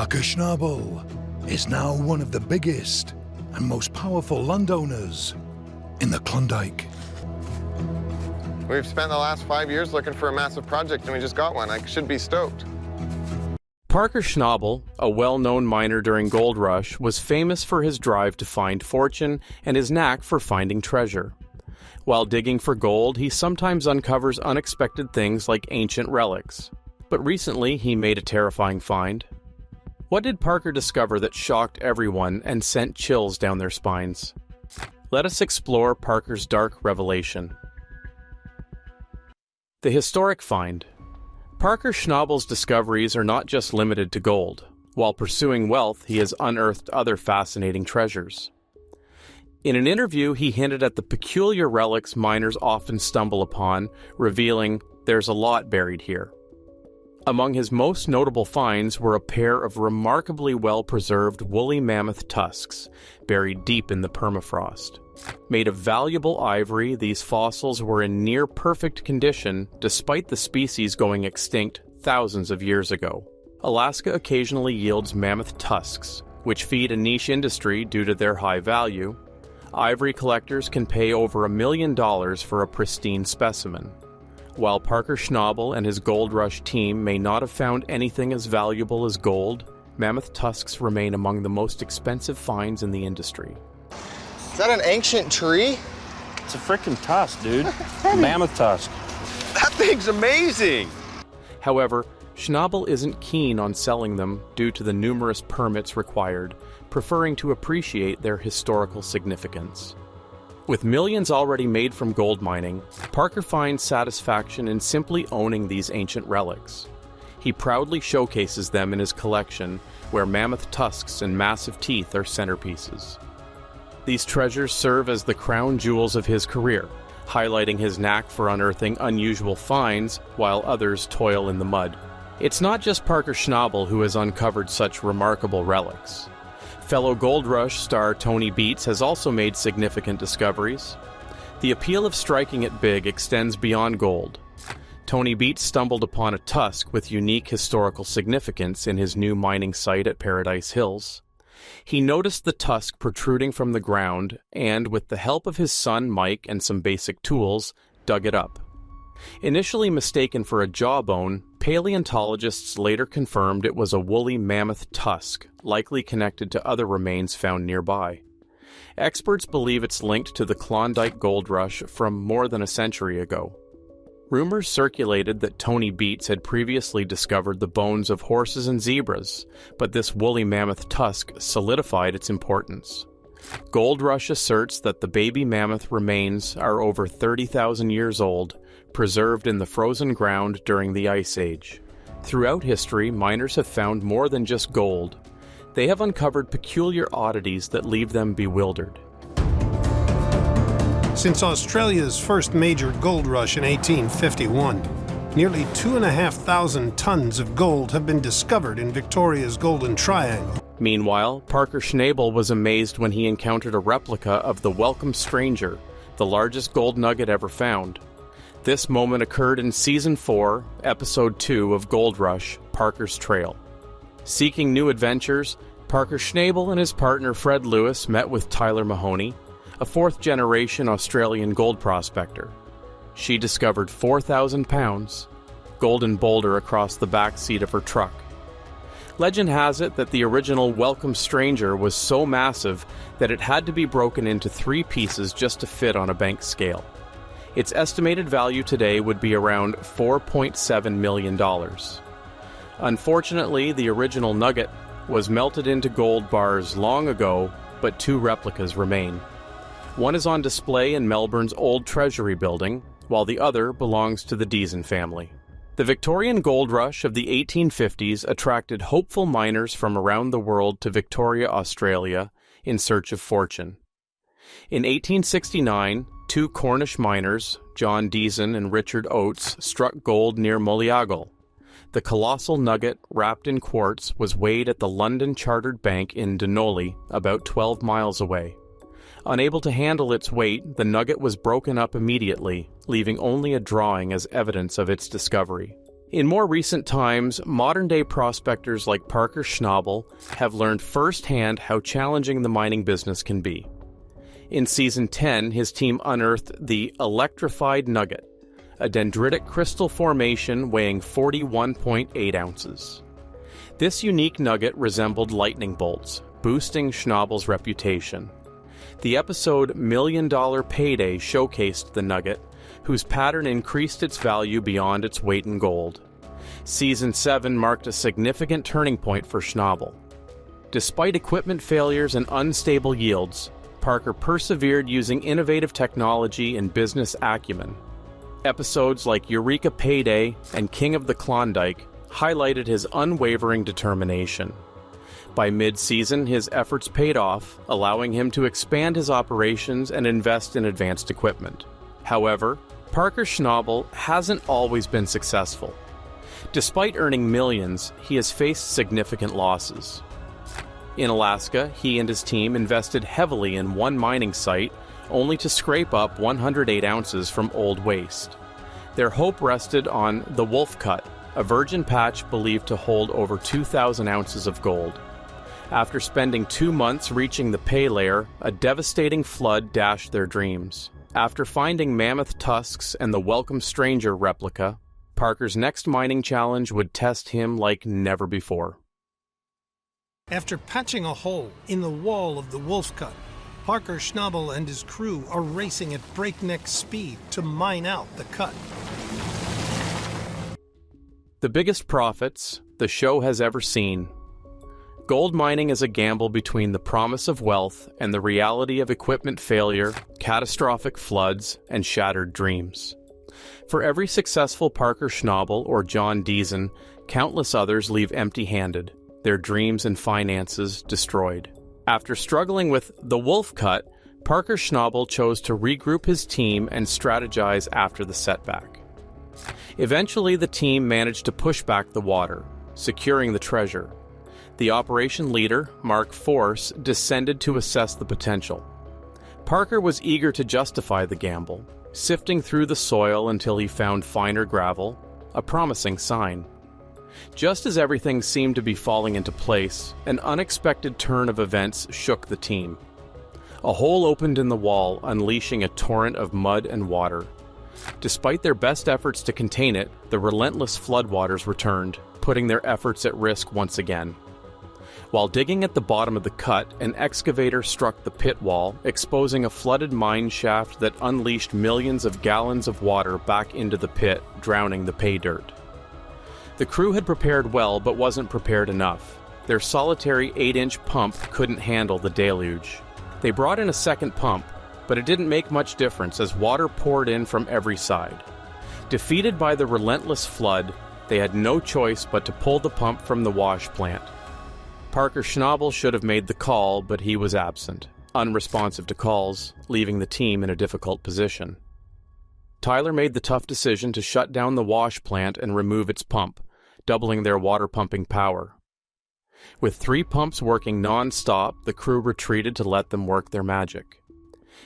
Parker Schnabel is now one of the biggest and most powerful landowners in the Klondike. We've spent the last 5 years looking for a massive project, and we just got one. I should be stoked. Parker Schnabel, a well-known miner during Gold Rush, was famous for his drive to find fortune and his knack for finding treasure. While digging for gold, he sometimes uncovers unexpected things like ancient relics. But recently, he made a terrifying find. What did Parker discover that shocked everyone and sent chills down their spines? Let us explore Parker's dark revelation. The historic find. Parker Schnabel's discoveries are not just limited to gold. While pursuing wealth, he has unearthed other fascinating treasures. In an interview, he hinted at the peculiar relics miners often stumble upon, revealing, "There's a lot buried here." Among his most notable finds were a pair of remarkably well-preserved woolly mammoth tusks, buried deep in the permafrost. Made of valuable ivory, these fossils were in near-perfect condition despite the species going extinct thousands of years ago. Alaska occasionally yields mammoth tusks, which feed a niche industry due to their high value. Ivory collectors can pay over $1 million for a pristine specimen. While Parker Schnabel and his Gold Rush team may not have found anything as valuable as gold, mammoth tusks remain among the most expensive finds in the industry. Is that an ancient tree? It's a freaking tusk, dude. Mammoth tusk. That thing's amazing! However, Schnabel isn't keen on selling them due to the numerous permits required, preferring to appreciate their historical significance. With millions already made from gold mining, Parker finds satisfaction in simply owning these ancient relics. He proudly showcases them in his collection, where mammoth tusks and massive teeth are centerpieces. These treasures serve as the crown jewels of his career, highlighting his knack for unearthing unusual finds while others toil in the mud. It's not just Parker Schnabel who has uncovered such remarkable relics. Fellow Gold Rush star Tony Beets has also made significant discoveries. The appeal of striking it big extends beyond gold. Tony Beets stumbled upon a tusk with unique historical significance in his new mining site at Paradise Hills. He noticed the tusk protruding from the ground and, with the help of his son Mike and some basic tools, dug it up. Initially mistaken for a jawbone, paleontologists later confirmed it was a woolly mammoth tusk, likely connected to other remains found nearby. Experts believe it's linked to the Klondike Gold Rush from more than a century ago. Rumors circulated that Tony Beets had previously discovered the bones of horses and zebras, but this woolly mammoth tusk solidified its importance. Gold Rush asserts that the baby mammoth remains are over 30,000 years old, preserved in the frozen ground during the Ice Age. Throughout history, miners have found more than just gold. They have uncovered peculiar oddities that leave them bewildered. Since Australia's first major gold rush in 1851, nearly 2,500 tons of gold have been discovered in Victoria's Golden Triangle. Meanwhile, Parker Schnabel was amazed when he encountered a replica of the Welcome Stranger, the largest gold nugget ever found. This moment occurred in Season 4, Episode 2 of Gold Rush, Parker's Trail. Seeking new adventures, Parker Schnabel and his partner Fred Lewis met with Tyler Mahoney, a fourth-generation Australian gold prospector. She discovered 4,000 pounds, golden boulder across the back seat of her truck. Legend has it that the original Welcome Stranger was so massive that it had to be broken into 3 pieces just to fit on a bank scale. Its estimated value today would be around $4.7 million. Unfortunately, the original nugget was melted into gold bars long ago, but 2 replicas remain. One is on display in Melbourne's Old Treasury building, while the other belongs to the Deason family. The Victorian gold rush of the 1850s attracted hopeful miners from around the world to Victoria, Australia, in search of fortune. In 1869, 2 Cornish miners, John Deason and Richard Oates, struck gold near Moleagle. The colossal nugget, wrapped in quartz, was weighed at the London Chartered Bank in Dunolly, about 12 miles away. Unable to handle its weight, the nugget was broken up immediately, leaving only a drawing as evidence of its discovery. In more recent times, modern-day prospectors like Parker Schnabel have learned firsthand how challenging the mining business can be. In Season 10, his team unearthed the Electrified Nugget, a dendritic crystal formation weighing 41.8 ounces. This unique nugget resembled lightning bolts, boosting Schnabel's reputation. The episode $1 Million Payday showcased the nugget, whose pattern increased its value beyond its weight in gold. Season 7 marked a significant turning point for Schnabel. Despite equipment failures and unstable yields, Parker persevered using innovative technology and business acumen. Episodes like Eureka Payday and King of the Klondike highlighted his unwavering determination. By mid-season, his efforts paid off, allowing him to expand his operations and invest in advanced equipment. However, Parker Schnabel hasn't always been successful. Despite earning millions, he has faced significant losses. In Alaska, he and his team invested heavily in one mining site, only to scrape up 108 ounces from old waste. Their hope rested on the Wolf Cut, a virgin patch believed to hold over 2,000 ounces of gold. After spending 2 months reaching the pay layer, a devastating flood dashed their dreams. After finding mammoth tusks and the Welcome Stranger replica, Parker's next mining challenge would test him like never before. After patching a hole in the wall of the Wolf Cut, Parker Schnabel and his crew are racing at breakneck speed to mine out the cut. The biggest profits the show has ever seen. Gold mining is a gamble between the promise of wealth and the reality of equipment failure, catastrophic floods, and shattered dreams. For every successful Parker Schnabel or John Deason, countless others leave empty-handed, their dreams and finances destroyed. After struggling with the Wolf Cut, Parker Schnabel chose to regroup his team and strategize after the setback. Eventually, the team managed to push back the water, securing the treasure. The operation leader, Mark Force, descended to assess the potential. Parker was eager to justify the gamble, sifting through the soil until he found finer gravel, a promising sign. Just as everything seemed to be falling into place, an unexpected turn of events shook the team. A hole opened in the wall, unleashing a torrent of mud and water. Despite their best efforts to contain it, the relentless floodwaters returned, putting their efforts at risk once again. While digging at the bottom of the cut, an excavator struck the pit wall, exposing a flooded mine shaft that unleashed millions of gallons of water back into the pit, drowning the pay dirt. The crew had prepared well, but wasn't prepared enough. Their solitary 8-inch pump couldn't handle the deluge. They brought in a second pump, but it didn't make much difference as water poured in from every side. Defeated by the relentless flood, they had no choice but to pull the pump from the wash plant. Parker Schnabel should have made the call, but he was absent, unresponsive to calls, leaving the team in a difficult position. Tyler made the tough decision to shut down the wash plant and remove its pump, doubling their water pumping power. With 3 pumps working non-stop, the crew retreated to let them work their magic.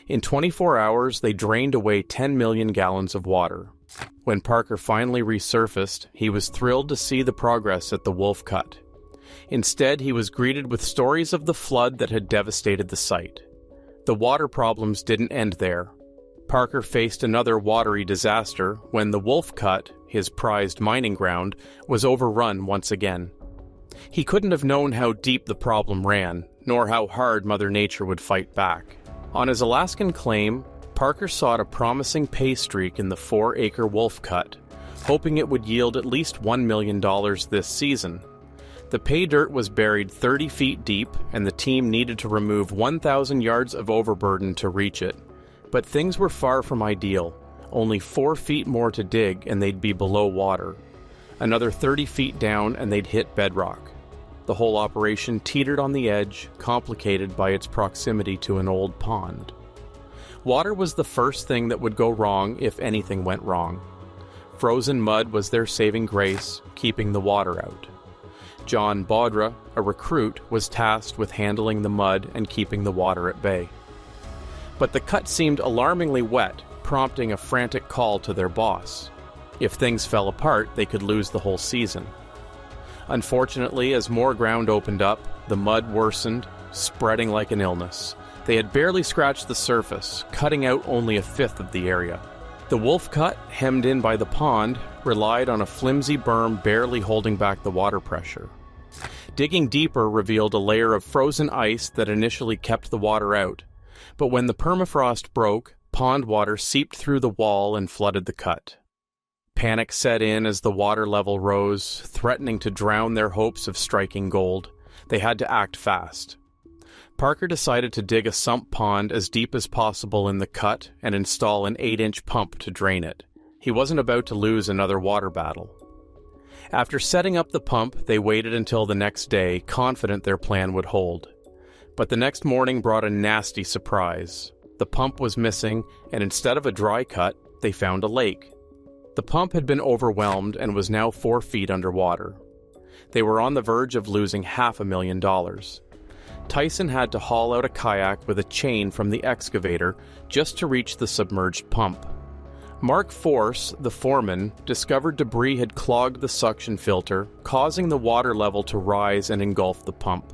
In 24 hours, they drained away 10 million gallons of water. When Parker finally resurfaced, he was thrilled to see the progress at the Wolf Cut. Instead, he was greeted with stories of the flood that had devastated the site. The water problems didn't end there. Parker faced another watery disaster when the Wolf Cut, his prized mining ground, was overrun once again. He couldn't have known how deep the problem ran, nor how hard Mother Nature would fight back. On his Alaskan claim, Parker sought a promising pay streak in the 4-acre Wolf Cut, hoping it would yield at least $1 million this season. The pay dirt was buried 30 feet deep, and the team needed to remove 1,000 yards of overburden to reach it. But things were far from ideal. Only 4 feet more to dig, and they'd be below water. Another 30 feet down, and they'd hit bedrock. The whole operation teetered on the edge, complicated by its proximity to an old pond. Water was the first thing that would go wrong if anything went wrong. Frozen mud was their saving grace, keeping the water out. John Baudra, a recruit, was tasked with handling the mud and keeping the water at bay. But the cut seemed alarmingly wet, prompting a frantic call to their boss. If things fell apart, they could lose the whole season. Unfortunately, as more ground opened up, the mud worsened, spreading like an illness. They had barely scratched the surface, cutting out only a fifth of the area. The Wolf Cut, hemmed in by the pond, relied on a flimsy berm barely holding back the water pressure. Digging deeper revealed a layer of frozen ice that initially kept the water out, but when the permafrost broke, pond water seeped through the wall and flooded the cut. Panic set in as the water level rose, threatening to drown their hopes of striking gold. They had to act fast. Parker decided to dig a sump pond as deep as possible in the cut and install an 8-inch pump to drain it. He wasn't about to lose another water battle. After setting up the pump, they waited until the next day, confident their plan would hold. But the next morning brought a nasty surprise. The pump was missing, and instead of a dry cut, they found a lake. The pump had been overwhelmed and was now 4 feet underwater. They were on the verge of losing $500,000. Tyson had to haul out a kayak with a chain from the excavator just to reach the submerged pump. Mark Force, the foreman, discovered debris had clogged the suction filter, causing the water level to rise and engulf the pump.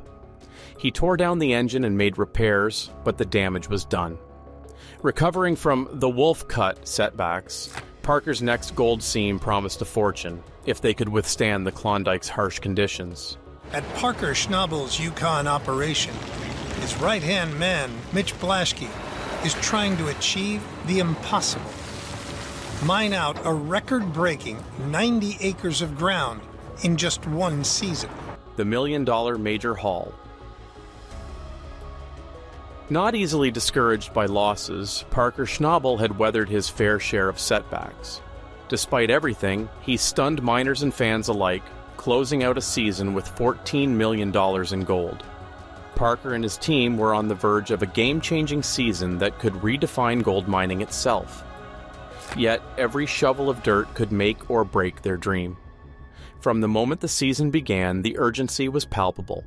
He tore down the engine and made repairs, but the damage was done. Recovering from the Wolf Cut setbacks, Parker's next gold seam promised a fortune, if they could withstand the Klondike's harsh conditions. At Parker Schnabel's Yukon operation, his right-hand man, Mitch Blaschke, is trying to achieve the impossible. Mine out a record-breaking 90 acres of ground in just one season. The $1 million major haul. Not easily discouraged by losses, Parker Schnabel had weathered his fair share of setbacks. Despite everything, he stunned miners and fans alike, closing out a season with $14 million in gold. Parker and his team were on the verge of a game-changing season that could redefine gold mining itself. Yet, every shovel of dirt could make or break their dream. From the moment the season began, the urgency was palpable.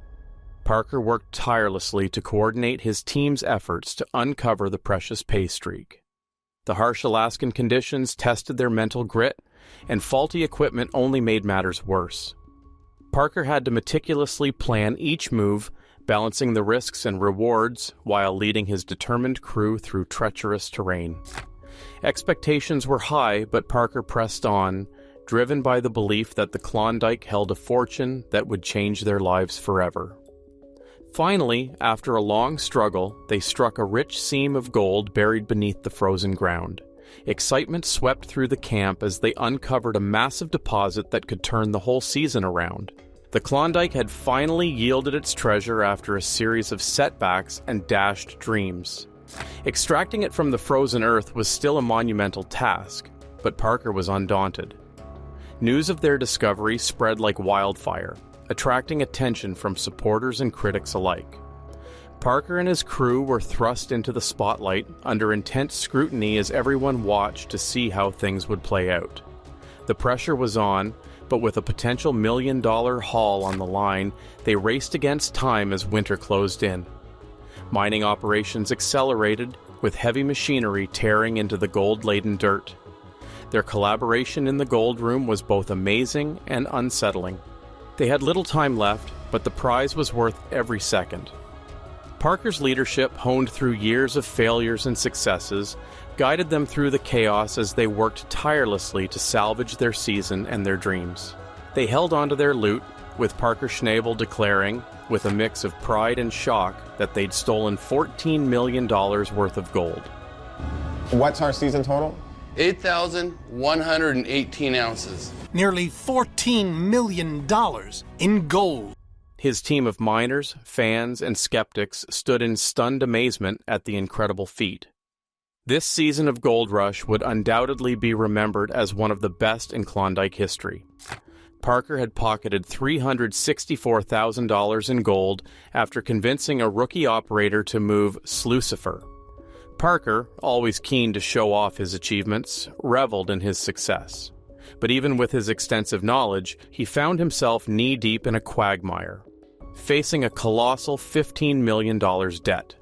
Parker worked tirelessly to coordinate his team's efforts to uncover the precious pay streak. The harsh Alaskan conditions tested their mental grit, and faulty equipment only made matters worse. Parker had to meticulously plan each move, balancing the risks and rewards while leading his determined crew through treacherous terrain. Expectations were high, but Parker pressed on, driven by the belief that the Klondike held a fortune that would change their lives forever. Finally, after a long struggle, they struck a rich seam of gold buried beneath the frozen ground. Excitement swept through the camp as they uncovered a massive deposit that could turn the whole season around. The Klondike had finally yielded its treasure after a series of setbacks and dashed dreams. Extracting it from the frozen earth was still a monumental task, but Parker was undaunted. News of their discovery spread like wildfire, attracting attention from supporters and critics alike. Parker and his crew were thrust into the spotlight under intense scrutiny as everyone watched to see how things would play out. The pressure was on, but with a potential $1 million haul on the line, they raced against time as winter closed in. Mining operations accelerated, with heavy machinery tearing into the gold-laden dirt. Their collaboration in the gold room was both amazing and unsettling. They had little time left, but the prize was worth every second. Parker's leadership, honed through years of failures and successes, guided them through the chaos as they worked tirelessly to salvage their season and their dreams. They held onto their loot, with Parker Schnabel declaring, with a mix of pride and shock, that they'd stolen $14 million worth of gold. What's our season total? 8,118 ounces. Nearly $14 million in gold. His team of miners, fans, and skeptics stood in stunned amazement at the incredible feat. This season of Gold Rush would undoubtedly be remembered as one of the best in Klondike history. Parker had pocketed $364,000 in gold after convincing a rookie operator to move Slucifer. Parker, always keen to show off his achievements, reveled in his success. But even with his extensive knowledge, he found himself knee-deep in a quagmire, facing a colossal $15 million debt.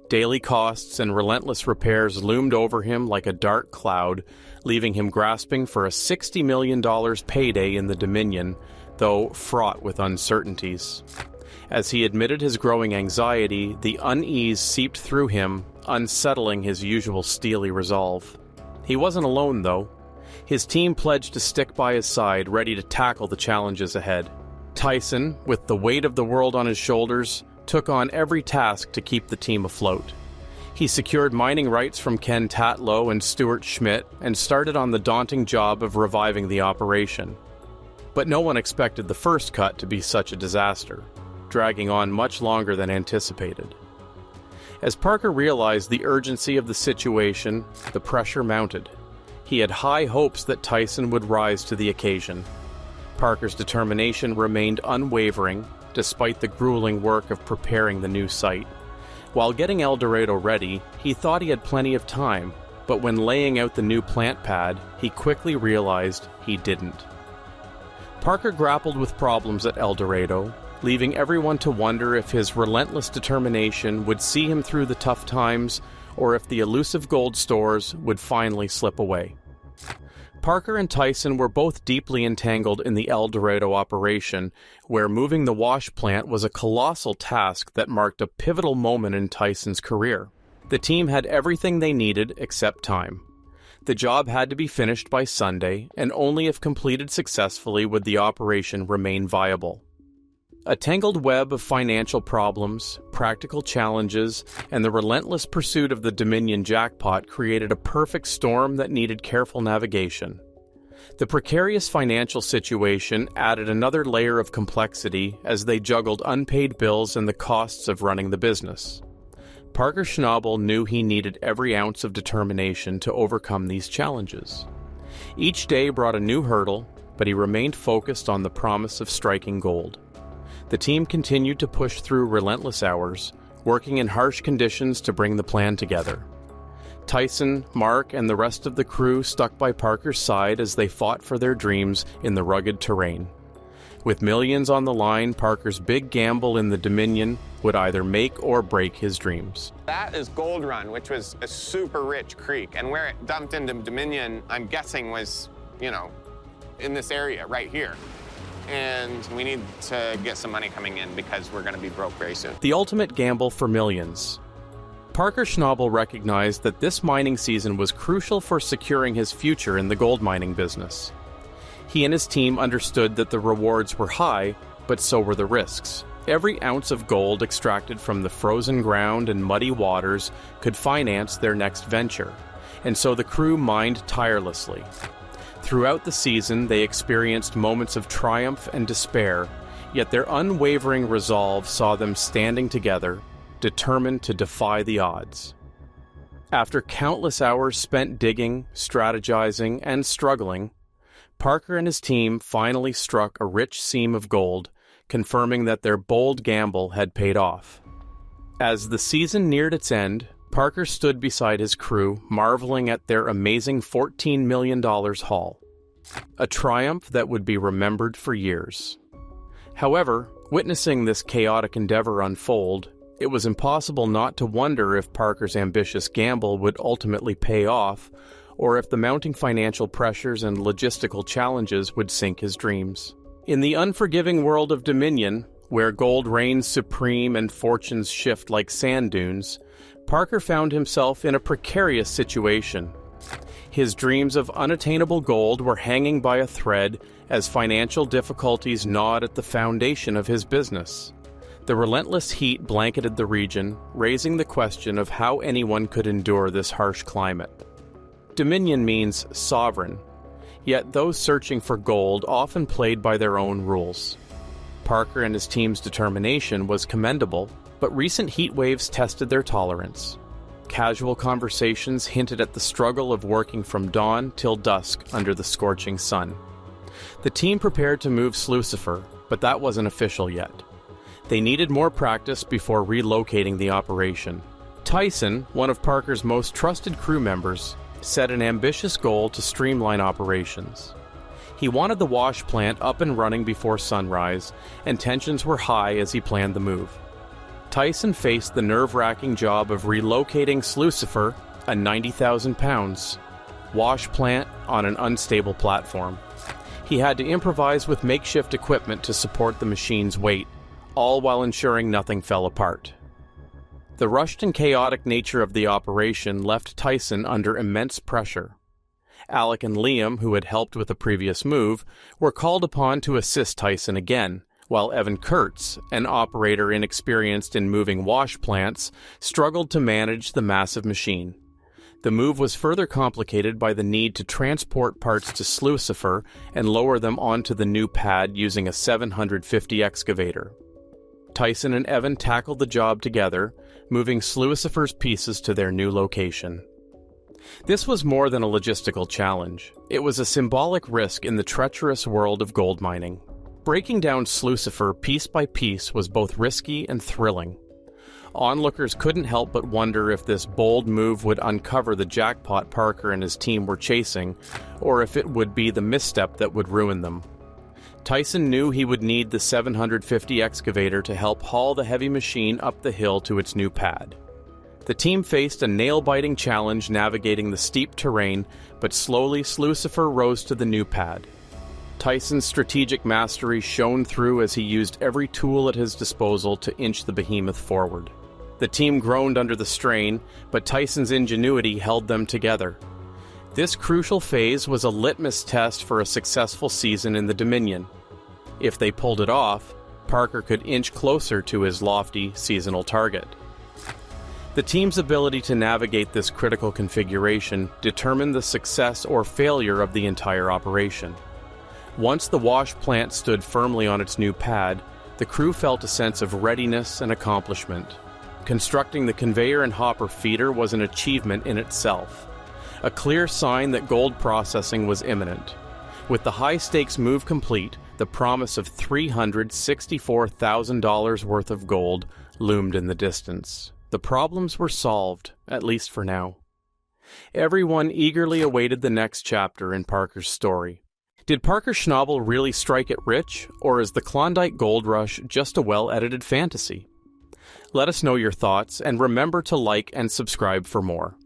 Daily costs and relentless repairs loomed over him like a dark cloud, leaving him grasping for a $60 million payday in the Dominion, though fraught with uncertainties. As he admitted his growing anxiety, the unease seeped through him, unsettling his usual steely resolve. He wasn't alone, though. His team pledged to stick by his side, ready to tackle the challenges ahead. Tyson, with the weight of the world on his shoulders, took on every task to keep the team afloat. He secured mining rights from Ken Tatlow and Stuart Schmidt and started on the daunting job of reviving the operation. But no one expected the first cut to be such a disaster, dragging on much longer than anticipated. As Parker realized the urgency of the situation, the pressure mounted. He had high hopes that Tyson would rise to the occasion. Parker's determination remained unwavering, despite the grueling work of preparing the new site. While getting El Dorado ready, he thought he had plenty of time, but when laying out the new plant pad, he quickly realized he didn't. Parker grappled with problems at El Dorado, leaving everyone to wonder if his relentless determination would see him through the tough times, or if the elusive gold stores would finally slip away. Parker and Tyson were both deeply entangled in the El Dorado operation, where moving the wash plant was a colossal task that marked a pivotal moment in Tyson's career. The team had everything they needed except time. The job had to be finished by Sunday, and only if completed successfully would the operation remain viable. A tangled web of financial problems, practical challenges, and the relentless pursuit of the Dominion jackpot created a perfect storm that needed careful navigation. The precarious financial situation added another layer of complexity as they juggled unpaid bills and the costs of running the business. Parker Schnabel knew he needed every ounce of determination to overcome these challenges. Each day brought a new hurdle, but he remained focused on the promise of striking gold. The team continued to push through relentless hours, working in harsh conditions to bring the plan together. Tyson, Mark, and the rest of the crew stuck by Parker's side as they fought for their dreams in the rugged terrain. With millions on the line, Parker's big gamble in the Dominion would either make or break his dreams. That is Gold Run, which was a super rich creek, and where it dumped into Dominion, I'm guessing was, in this area right here. And we need to get some money coming in because we're going to be broke very soon. The ultimate gamble for millions. Parker Schnabel recognized that this mining season was crucial for securing his future in the gold mining business. He and his team understood that the rewards were high, but so were the risks. Every ounce of gold extracted from the frozen ground and muddy waters could finance their next venture, and so the crew mined tirelessly. Throughout the season, they experienced moments of triumph and despair, yet their unwavering resolve saw them standing together, determined to defy the odds. After countless hours spent digging, strategizing, and struggling, Parker and his team finally struck a rich seam of gold, confirming that their bold gamble had paid off. As the season neared its end, Parker stood beside his crew, marveling at their amazing $14 million haul. A triumph that would be remembered for years. However, witnessing this chaotic endeavor unfold, it was impossible not to wonder if Parker's ambitious gamble would ultimately pay off, or if the mounting financial pressures and logistical challenges would sink his dreams. In the unforgiving world of Dominion, where gold reigns supreme and fortunes shift like sand dunes, Parker found himself in a precarious situation. His dreams of unattainable gold were hanging by a thread as financial difficulties gnawed at the foundation of his business. The relentless heat blanketed the region, raising the question of how anyone could endure this harsh climate. Dominion means sovereign, yet those searching for gold often played by their own rules. Parker and his team's determination was commendable, but recent heat waves tested their tolerance. Casual conversations hinted at the struggle of working from dawn till dusk under the scorching sun. The team prepared to move Slucifer, but that wasn't official yet. They needed more practice before relocating the operation. Tyson, one of Parker's most trusted crew members, set an ambitious goal to streamline operations. He wanted the wash plant up and running before sunrise, and tensions were high as he planned the move. Tyson faced the nerve-wracking job of relocating Slucifer, a 90,000-pounds wash plant on an unstable platform. He had to improvise with makeshift equipment to support the machine's weight, all while ensuring nothing fell apart. The rushed and chaotic nature of the operation left Tyson under immense pressure. Alec and Liam, who had helped with the previous move, were called upon to assist Tyson again, while Evan Kurtz, an operator inexperienced in moving wash plants, struggled to manage the massive machine. The move was further complicated by the need to transport parts to Slucifer and lower them onto the new pad using a 750 excavator. Tyson and Evan tackled the job together, moving Slucifer's pieces to their new location. This was more than a logistical challenge. It was a symbolic risk in the treacherous world of gold mining. Breaking down Slucifer piece by piece was both risky and thrilling. Onlookers couldn't help but wonder if this bold move would uncover the jackpot Parker and his team were chasing, or if it would be the misstep that would ruin them. Tyson knew he would need the 750 excavator to help haul the heavy machine up the hill to its new pad. The team faced a nail-biting challenge navigating the steep terrain, but slowly Slucifer rose to the new pad. Tyson's strategic mastery shone through as he used every tool at his disposal to inch the behemoth forward. The team groaned under the strain, but Tyson's ingenuity held them together. This crucial phase was a litmus test for a successful season in the Dominion. If they pulled it off, Parker could inch closer to his lofty seasonal target. The team's ability to navigate this critical configuration determined the success or failure of the entire operation. Once the wash plant stood firmly on its new pad, the crew felt a sense of readiness and accomplishment. Constructing the conveyor and hopper feeder was an achievement in itself, a clear sign that gold processing was imminent. With the high-stakes move complete, the promise of $364,000 worth of gold loomed in the distance. The problems were solved, at least for now. Everyone eagerly awaited the next chapter in Parker's story. Did Parker Schnabel really strike it rich, or is the Klondike Gold Rush just a well-edited fantasy? Let us know your thoughts, and remember to like and subscribe for more.